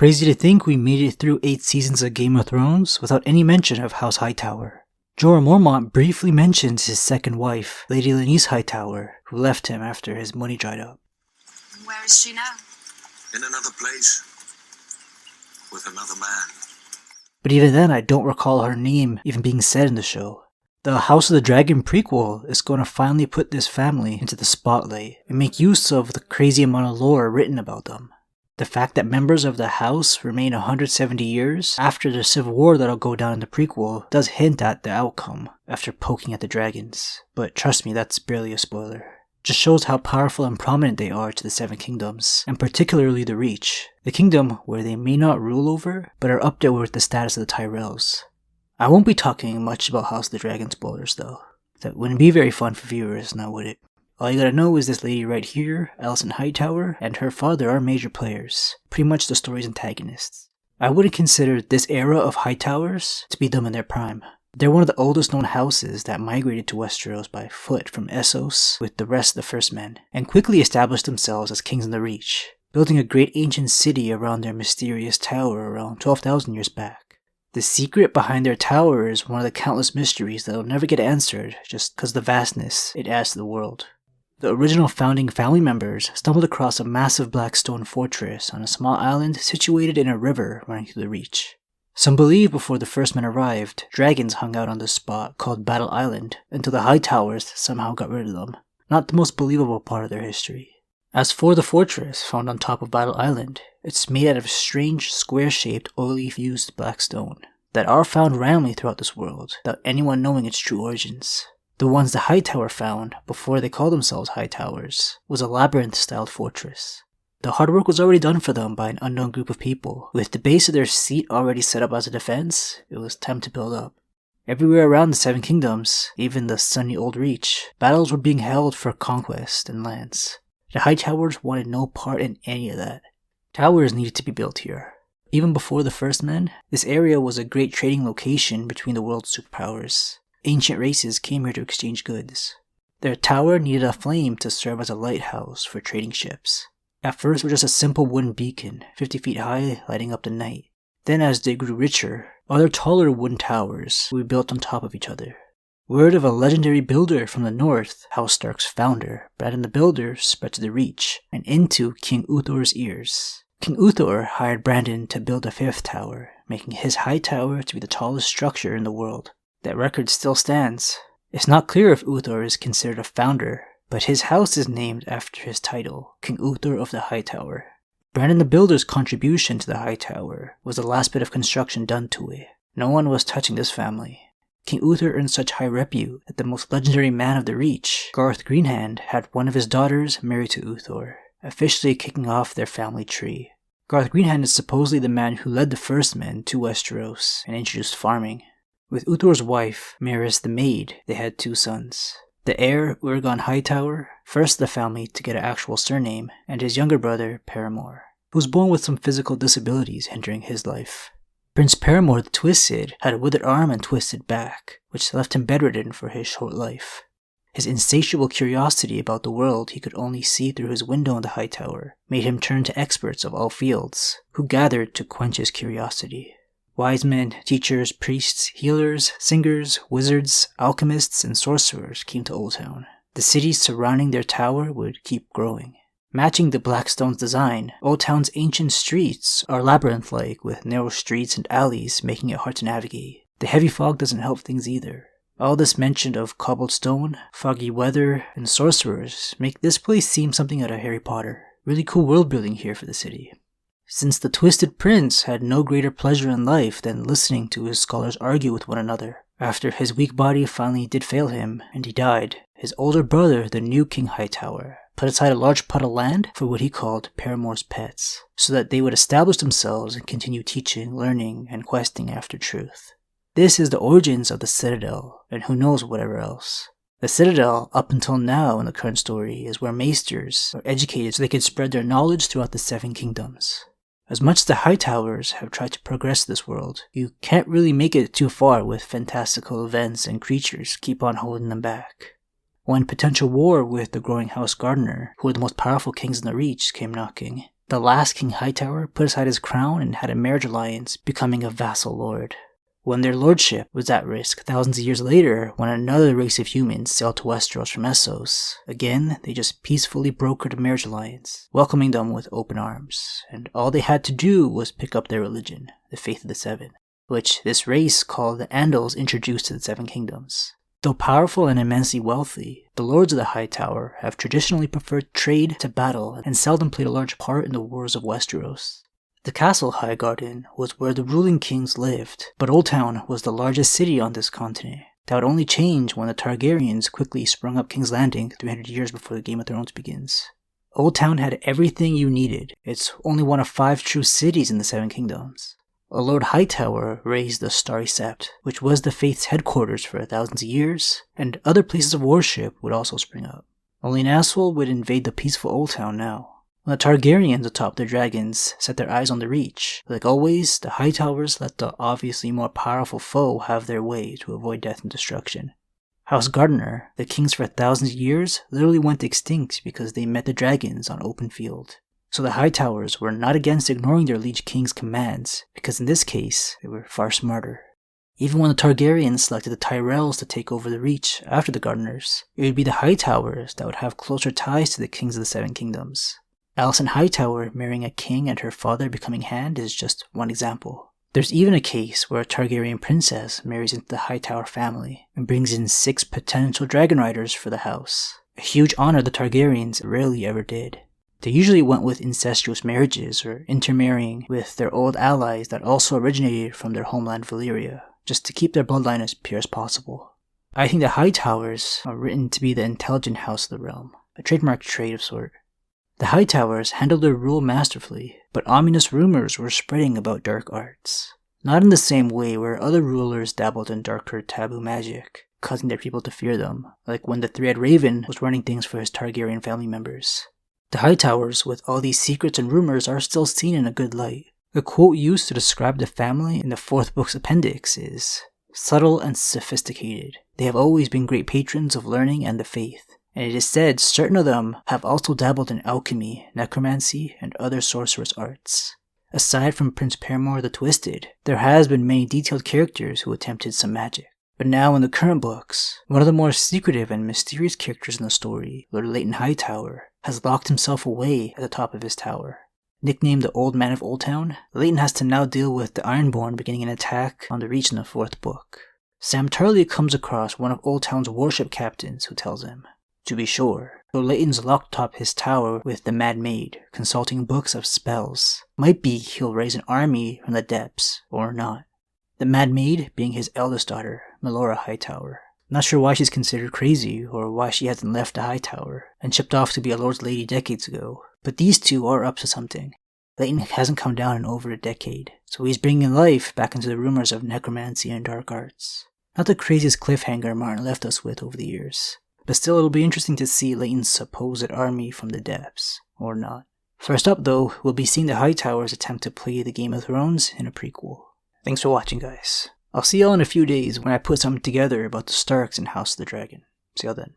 Crazy to think we made it through 8 seasons of Game of Thrones without any mention of House Hightower. Jorah Mormont briefly mentions his second wife, Lady Lenise Hightower, who left him after his money dried up. Where is she now? In another place. With another man. But even then, I don't recall her name even being said in the show. The House of the Dragon prequel is going to finally put this family into the spotlight and make use of the crazy amount of lore written about them. The fact that members of the house remain 170 years after the civil war that'll go down in the prequel does hint at the outcome after poking at the dragons, but trust me, that's barely a spoiler. Just shows how powerful and prominent they are to the Seven Kingdoms, and particularly the Reach, the kingdom where they may not rule over, but are up there with the status of the Tyrells. I won't be talking much about House of the Dragon spoilers though. That wouldn't be very fun for viewers, now would it? All you gotta know is this lady right here, Alicent Hightower, and her father are major players, pretty much the story's antagonists. I wouldn't consider this era of Hightowers to be them in their prime. They're one of the oldest known houses that migrated to Westeros by foot from Essos with the rest of the First Men, and quickly established themselves as kings in the Reach, building a great ancient city around their mysterious tower around 12,000 years back. The secret behind their tower is one of the countless mysteries that'll never get answered just because of the vastness it adds to the world. The original founding family members stumbled across a massive black stone fortress on a small island situated in a river running through the Reach. Some believe before the First Men arrived, dragons hung out on this spot called Battle Island until the Hightowers somehow got rid of them. Not the most believable part of their history. As for the fortress found on top of Battle Island, it's made out of strange square-shaped oily fused black stone that are found randomly throughout this world without anyone knowing its true origins. The ones the Hightower found, before they called themselves Hightowers, was a labyrinth-styled fortress. The hard work was already done for them by an unknown group of people. With the base of their seat already set up as a defense, it was time to build up. Everywhere around the Seven Kingdoms, even the sunny Old Reach, battles were being held for conquest and lands. The Hightowers wanted no part in any of that. Towers needed to be built here. Even before the First Men, this area was a great trading location between the world's superpowers. Ancient races came here to exchange goods. Their tower needed a flame to serve as a lighthouse for trading ships. At first it was just a simple wooden beacon, 50 feet high, lighting up the night. Then as they grew richer, other taller wooden towers would be built on top of each other. Word of a legendary builder from the north, House Stark's founder, Brandon the Builder, spread to the Reach, and into King Uthor's ears. King Uthor hired Brandon to build a 5th tower, making his high tower to be the tallest structure in the world. That record still stands. It's not clear if Uthor is considered a founder, but his house is named after his title, King Uthor of the Hightower. Brandon the Builder's contribution to the Hightower was the last bit of construction done to it. No one was touching this family. King Uthor earned such high repute that the most legendary man of the Reach, Garth Greenhand, had one of his daughters married to Uthor, officially kicking off their family tree. Garth Greenhand is supposedly the man who led the First Men to Westeros and introduced farming. With Uthor's wife, Maris the Maid, they had 2 sons. The heir, Urgon Hightower, first of the family to get an actual surname, and his younger brother, Paramore, who was born with some physical disabilities hindering his life. Prince Paramore the Twisted had a withered arm and twisted back, which left him bedridden for his short life. His insatiable curiosity about the world he could only see through his window in the Hightower made him turn to experts of all fields, who gathered to quench his curiosity. Wise men, teachers, priests, healers, singers, wizards, alchemists, and sorcerers came to Oldtown. The cities surrounding their tower would keep growing. Matching the Blackstone's design, Oldtown's ancient streets are labyrinth-like with narrow streets and alleys making it hard to navigate. The heavy fog doesn't help things either. All this mention of cobbled stone, foggy weather, and sorcerers make this place seem something out of Harry Potter. Really cool world building here for the city. Since the Twisted Prince had no greater pleasure in life than listening to his scholars argue with one another, after his weak body finally did fail him and he died, his older brother, the new King Hightower, put aside a large plot of land for what he called Paramore's pets, so that they would establish themselves and continue teaching, learning, and questing after truth. This is the origins of the Citadel, and who knows whatever else. The Citadel, up until now in the current story, is where maesters are educated so they can spread their knowledge throughout the Seven Kingdoms. As much as the Hightowers have tried to progress this world, you can't really make it too far with fantastical events and creatures keep on holding them back. When potential war with the growing House Gardener, who were the most powerful kings in the Reach, came knocking, The last King Hightower put aside his crown and had a marriage alliance, becoming a vassal lord. When their lordship was at risk thousands of years later when another race of humans sailed to Westeros from Essos, again they just peacefully brokered a marriage alliance, welcoming them with open arms, and all they had to do was pick up their religion, the Faith of the Seven, which this race called the Andals introduced to the Seven Kingdoms. Though powerful and immensely wealthy, the lords of the Hightower have traditionally preferred trade to battle and seldom played a large part in the wars of Westeros. The castle Highgarden was where the ruling kings lived, but Oldtown was the largest city on this continent. That would only change when the Targaryens quickly sprung up King's Landing 300 years before the Game of Thrones begins. Oldtown had everything you needed. It's only one of 5 true cities in the Seven Kingdoms. A Lord Hightower raised the Starry Sept, which was the Faith's headquarters for thousands of years, and other places of worship would also spring up. Only Nasmith would invade the peaceful Oldtown now. When the Targaryens atop their dragons set their eyes on the Reach, like always, the Hightowers let the obviously more powerful foe have their way to avoid death and destruction. House Gardener, the kings for thousands of years, literally went extinct because they met the dragons on open field. So the Hightowers were not against ignoring their liege king's commands, because in this case, they were far smarter. Even when the Targaryens selected the Tyrells to take over the Reach after the Gardeners, it would be the Hightowers that would have closer ties to the kings of the Seven Kingdoms. Alicent Hightower marrying a king and her father becoming Hand is just one example. There's even a case where a Targaryen princess marries into the Hightower family and brings in 6 potential dragon riders for the house. A huge honor the Targaryens rarely ever did. They usually went with incestuous marriages or intermarrying with their old allies that also originated from their homeland Valyria, just to keep their bloodline as pure as possible. I think the Hightowers are written to be the intelligent house of the realm, a trademark trait of sort. The Hightowers handled their rule masterfully, but ominous rumors were spreading about dark arts. Not in the same way where other rulers dabbled in darker taboo magic, causing their people to fear them, like when the Three-Eyed Raven was running things for his Targaryen family members. The Hightowers, with all these secrets and rumors, are still seen in a good light. The quote used to describe the family in the 4th book's appendix is, "Subtle and sophisticated, they have always been great patrons of learning and the faith. And it is said certain of them have also dabbled in alchemy, necromancy, and other sorcerous arts." Aside from Prince Paramore the Twisted, there has been many detailed characters who attempted some magic. But now in the current books, one of the more secretive and mysterious characters in the story, Lord Leighton Hightower, has locked himself away at the top of his tower. Nicknamed the Old Man of Oldtown, Leighton has to now deal with the Ironborn beginning an attack on the Reach in the 4th book. Sam Tarly comes across one of Oldtown's warship captains who tells him, to be sure, though Leighton's locked atop his tower with the Mad Maid, consulting books of spells, might be he'll raise an army from the depths, or not. The Mad Maid being his eldest daughter, Melora Hightower. Not sure why she's considered crazy, or why she hasn't left the Hightower, and shipped off to be a Lord's Lady decades ago, but these two are up to something. Leighton hasn't come down in over a decade, so he's bringing life back into the rumors of necromancy and dark arts. Not the craziest cliffhanger Martin left us with over the years. But still, it'll be interesting to see Leighton's supposed army from the depths, or not. First up though, we'll be seeing the Hightowers attempt to play the Game of Thrones in a prequel. Thanks for watching, guys. I'll see y'all in a few days when I put something together about the Starks and House of the Dragon. See y'all then.